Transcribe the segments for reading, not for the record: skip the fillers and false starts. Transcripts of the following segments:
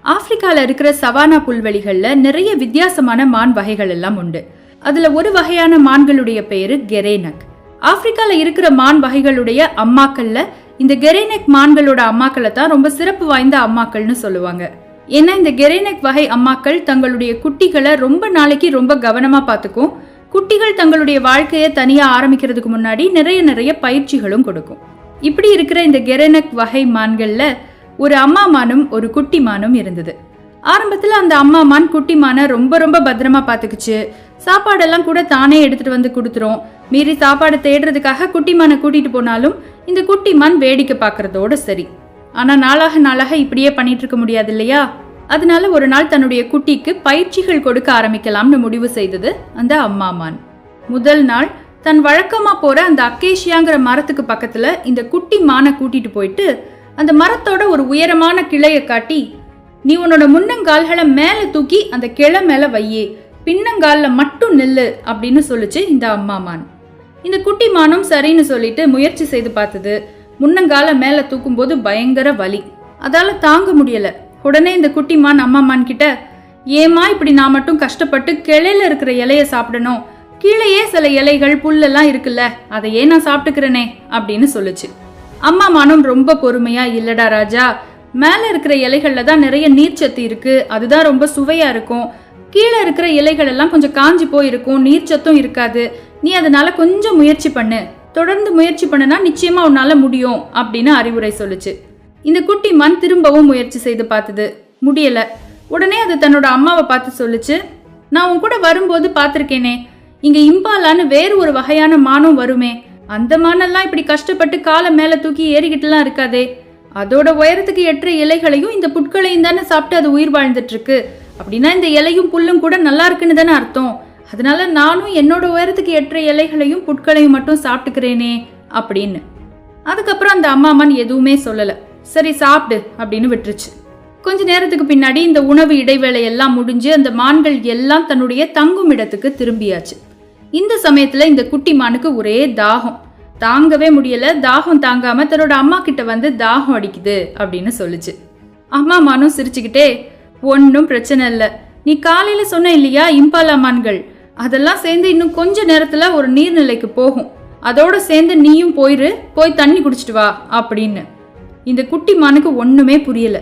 ஆப்பிரிக்கால இருக்கிற சவானா புல்வெளிகள்ல நிறைய வித்தியாசமான மான் வகைகள் எல்லாம் உண்டு. அதுல ஒரு வகையான மான்களுடைய பெயரு கெரேனக். ஆப்பிரிக்கால இருக்கிற மான் வகைகளுடைய அம்மாக்கள்ல இந்த கெரேனக் மான்களோட அம்மாக்களை தான் ரொம்ப சிறப்பு வாய்ந்த அம்மாக்கள்னு சொல்லுவாங்க. ஏன்னா இந்த கெரேனக் வகை அம்மாக்கள் தங்களுடைய குட்டிகளை ரொம்ப நாளைக்கு ரொம்ப கவனமா பார்த்துக்கும். குட்டிகள் தங்களுடைய வாழ்க்கையை தனியா ஆரம்பிக்கிறதுக்கு முன்னாடி நிறைய பயிற்சிகளும் கொடுக்கும். இப்படி இருக்கிற இந்த கெரேனக் வகை மான்கள்ல ஒரு அம்மா மானும் ஒரு குட்டி மானும் இருந்தது. ஆரம்பத்துல அந்த அம்மா மான் குட்டி மானை ரொம்ப பத்திரமா பாத்துக்குச்சு. சாப்பாடெல்லாம் கூட தானே எடுத்துட்டு வந்து கொடுத்துரும். மீறி சாப்பாடு தேடுறதுக்காக குட்டி மானை கூட்டிட்டு போனாலும் இந்த குட்டி மான் வேடிக்கை பாக்குறதோட சரி. ஆனா நாளாக இப்படியே பண்ணிட்டு இருக்க முடியாது இல்லையா? அதனால ஒரு நாள் தன்னுடைய குட்டிக்கு பயிற்சிகள் கொடுக்க ஆரம்பிக்கலாம்னு முடிவு செய்தது அந்த அம்மா மான். முதல் நாள் தன் வழக்கமா போற அந்த அக்கேஷியாங்கிற மரத்துக்கு பக்கத்துல இந்த குட்டி மானை கூட்டிட்டு போயிட்டு அந்த மரத்தோட ஒரு உயரமான கிளைய காட்டி, நீ உன்னோட முன்னங்கால்களை மேல தூக்கி அந்த கிளை மேல வையே, பின்னங்கால்ல மட்டும் நில்லு அப்படின்னு சொல்லிச்சு இந்த அம்மா மான். இந்த குட்டி மானும் சரின்னு சொல்லிட்டு முயற்சி செய்து பார்த்தது. முன்னங்கால மேல தூக்கும் போது பயங்கர வலி, அதால தாங்க முடியல. உடனே இந்த குட்டி மான் அம்மா மான் கிட்ட, ஏமா இப்படி நான் மட்டும் கஷ்டப்பட்டு கிளையில இருக்கிற இலைய சாப்பிடணும், கீழேயே சில இலைகள் புல்லெல்லாம் இருக்குல்ல, அதையே நான் சாப்பிட்டுக்கிறேனே அப்படின்னு சொல்லுச்சு. அம்மா மானும் ரொம்ப பொறுமையா, இல்லடா ராஜா, மேல இருக்கிற இலைகள்ல தான் நிறைய நீர்ச்சத்து இருக்கு, அதுதான் ரொம்ப சுவையா இருக்கும். கீழே இருக்கிற இலைகள் எல்லாம் கொஞ்சம் காஞ்சி போயிருக்கும், நீர்ச்சத்தும் இருக்காது. நீ அதனால கொஞ்சம் முயற்சி பண்ணு, தொடர்ந்து முயற்சி பண்ணுனா நிச்சயமா உன்னால முடியும் அப்படின்னு அறிவுரை சொல்லுச்சு. இந்த குட்டி மான் திரும்பவும் முயற்சி செய்து பார்த்தது, முடியல. உடனே அது தன்னோட அம்மாவை பார்த்து சொல்லுச்சு, நான் உன் கூட வரும்போது பார்த்திருக்கேனே, இங்க இம்பாலான்னு வேறு ஒரு வகையான மானும் வருமே, அந்த மானெல்லாம் இப்படி கஷ்டப்பட்டு காலை மேல தூக்கி ஏறிக்கிட்டுலாம் இருக்காதே, அதோட உயரத்துக்கு எட்டுற இலைகளையும் இந்த புட்களையும் தானே சாப்பிட்டு அது உயிர் வாழ்ந்துட்டு இருக்கு. அப்படின்னா இந்த இலையும் புல்லும் கூட நல்லா இருக்குன்னு தானே அர்த்தம். அதனால நானும் என்னோட உயரத்துக்கு எட்டுற இலைகளையும் புட்களையும் மட்டும் சாப்பிட்டுக்கிறேனே அப்படின்னு. அதுக்கப்புறம் அந்த அம்மா மான் எதுவுமே சொல்லல. சரி சாப்பிடு அப்படின்னு விட்டுருச்சு. கொஞ்ச நேரத்துக்கு பின்னாடி இந்த உணவு இடைவேளை எல்லாம் முடிஞ்சு அந்த மான்கள் எல்லாம் தன்னுடைய தங்கும் இடத்துக்கு திரும்பியாச்சு. இந்த சமயத்துல இந்த குட்டி மானுக்கு ஒரே தாகம், தாங்கவே முடியல. தாகம் தாங்காம தன்னோட அம்மா கிட்ட வந்து தாகம் அடிக்குது அப்படின்னு சொல்லுச்சு. அம்மா மானும் சிரிச்சுக்கிட்டே, ஒன்னும் பிரச்சனை இல்ல, நீ காலையில சொன்ன இல்லையா இம்பாலா மான்கள், அதெல்லாம் சேர்ந்து இன்னும் கொஞ்ச நேரத்துல ஒரு நீர்நிலைக்கு போகும், அதோட சேர்ந்து நீயும் போய் தண்ணி குடிச்சிட்டு வா அப்படின்னு. இந்த குட்டி மானுக்கு ஒண்ணுமே புரியல.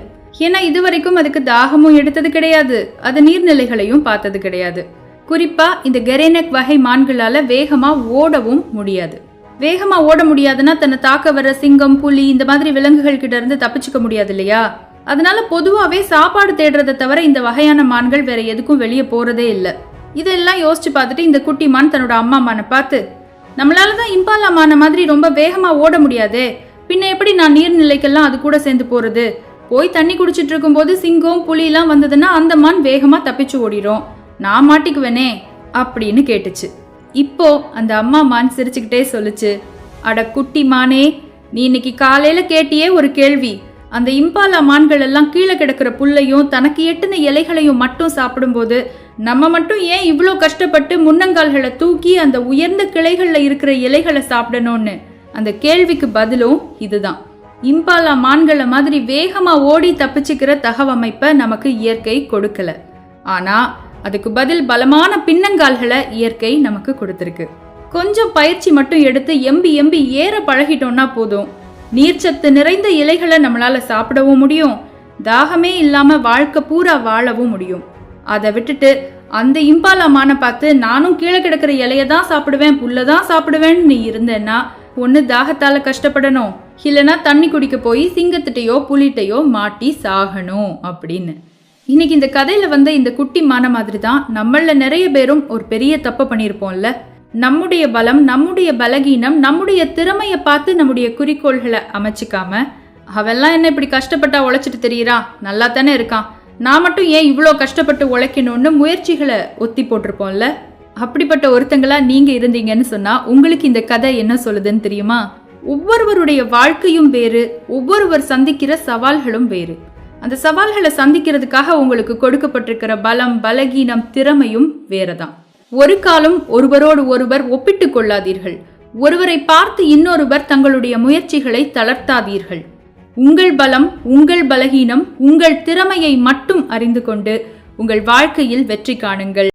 ஏன்னா இதுவரைக்கும் அதுக்கு தாகமும் எடுத்தது கிடையாது, அது நீர்நிலைகளையும் பார்த்தது கிடையாது. குறிப்பா இந்த கெரேனக் வகை மான்களால வேகமா ஓடவும் முடியாது. வேகமா ஓட முடியாதுன்னா தன்னை தாக்க வர சிங்கம், புலி இந்த மாதிரி விலங்குகள் கிட்ட இருந்து தப்பிச்சுக்க முடியாது இல்லையா? அதனால பொதுவாவே சாப்பாடு தேடுறதை தவிர இந்த வகையான மான்கள் வேற எதுக்கும் வெளியே போறதே இல்லை. இதெல்லாம் யோசிச்சு பார்த்துட்டு இந்த குட்டி மான் தன்னோட அம்மா மானை பார்த்து, நம்மளாலதான் இம்பாலா மான மாதிரி ரொம்ப வேகமா ஓட முடியாதே, பின்ன எப்படி நான் நீர்நிலைக்கெல்லாம் அது கூட சேர்ந்து போறது? போய் தண்ணி குடிச்சிட்டு இருக்கும் போது சிங்கம் புலி எல்லாம் வந்ததுன்னா அந்த மான் வேகமா தப்பிச்சு ஓடிடும், நான் மாட்டிக்குவேனே அப்படின்னு கேட்டுச்சு. இப்போ அந்த அம்மா மான் சிரிச்சுக்கிட்டே சொல்லுச்சு, அட குட்டி மானே, நீ இன்னைக்கு காலையில கேட்டியே ஒரு கேள்வி, அந்த இம்பாலா மான்கள் எல்லாம் கீழே கிடக்கிற புல்லையும் தனக்கு எட்டுன இலைகளையும் மட்டும் சாப்பிடும்போது நம்ம மட்டும் ஏன் இவ்வளோ கஷ்டப்பட்டு முன்னங்கால்களை தூக்கி அந்த உயர்ந்த கிளைகள்ல இருக்கிற இலைகளை சாப்பிடணும்னு? அந்த கேள்விக்கு பதிலும் இதுதான். இம்பாலா மான்களை மாதிரி வேகமா ஓடி தப்பிச்சுக்கிற தகவமைப்பை நமக்கு இயற்கை கொடுக்கல. ஆனா அதுக்கு பதில் பலமான பின்னங்கால்களை இயற்கை நமக்கு கொடுத்திருக்கு. கொஞ்சம் பயிற்சி மட்டும் எடுத்து எம்பி ஏற பழகிட்டோம்னா போதும், நீர்ச்சத்து நிறைந்த இலைகளை நம்மளால சாப்பிடவும் முடியும், தாகமே இல்லாம வாழ்க்கை பூரா வாழவும் முடியும். அதை விட்டுட்டு அந்த இம்பாலா மானை பார்த்து நானும் கீழே கிடக்கிற இலைய தான் சாப்பிடுவேன், புல்லதான் சாப்பிடுவேன்னு நீ இருந்தேன்னா ஒன்னு தாகத்தால கஷ்டப்படணும், இல்லைன்னா தண்ணி குடிக்க போய் சிங்கத்திட்டையோ புலிட்டையோ மாட்டி சாகணும் அப்படின்னு. இன்னைக்கு இந்த கதையில வந்த இந்த குட்டி மான மாதிரி தான் நம்மள நிறைய பேரும் ஒரு பெரிய தப்பு பண்ணியிருப்போம்ல. நம்முடைய பலம், நம்முடைய பலகீனம், நம்முடைய திறமைய பார்த்து நம்முடைய குறிக்கோள்களை அமைச்சிக்காம, அவெல்லாம் என்ன இப்படி கஷ்டப்பட்டா உழைச்சிட்டு தெரியறான், நல்லா தானே இருக்கான், நான் மட்டும் ஏன் இவ்வளோ கஷ்டப்பட்டு உழைக்கணும்னு முயற்சிகளை ஒத்தி போட்டிருப்போம்ல. அப்படிப்பட்ட ஒருத்தங்களா நீங்க இருந்தீங்கன்னு சொன்னா உங்களுக்கு இந்த கதை என்ன சொல்லுதுன்னு தெரியுமா? ஒவ்வொருவருடைய வாழ்க்கையும் வேறு, ஒவ்வொருவர் சந்திக்கிற சவால்களும் வேறு. அந்த சவால்களை சந்திக்கிறதுக்காக உங்களுக்கு கொடுக்கப்பட்டிருக்கிற பலம், பலகீனம், திறமையும் வேறதான். ஒரு காலம் ஒருவரோடு ஒருவர் ஒப்பிட்டு கொள்ளாதீர்கள். ஒருவரை பார்த்து இன்னொருவர் தங்களுடைய முயற்சிகளை தளர்த்தாதீர்கள். உங்கள் பலம், உங்கள் பலகீனம், உங்கள் திறமையை மட்டும் அறிந்து கொண்டு உங்கள் வாழ்க்கையில் வெற்றி காணுங்கள்.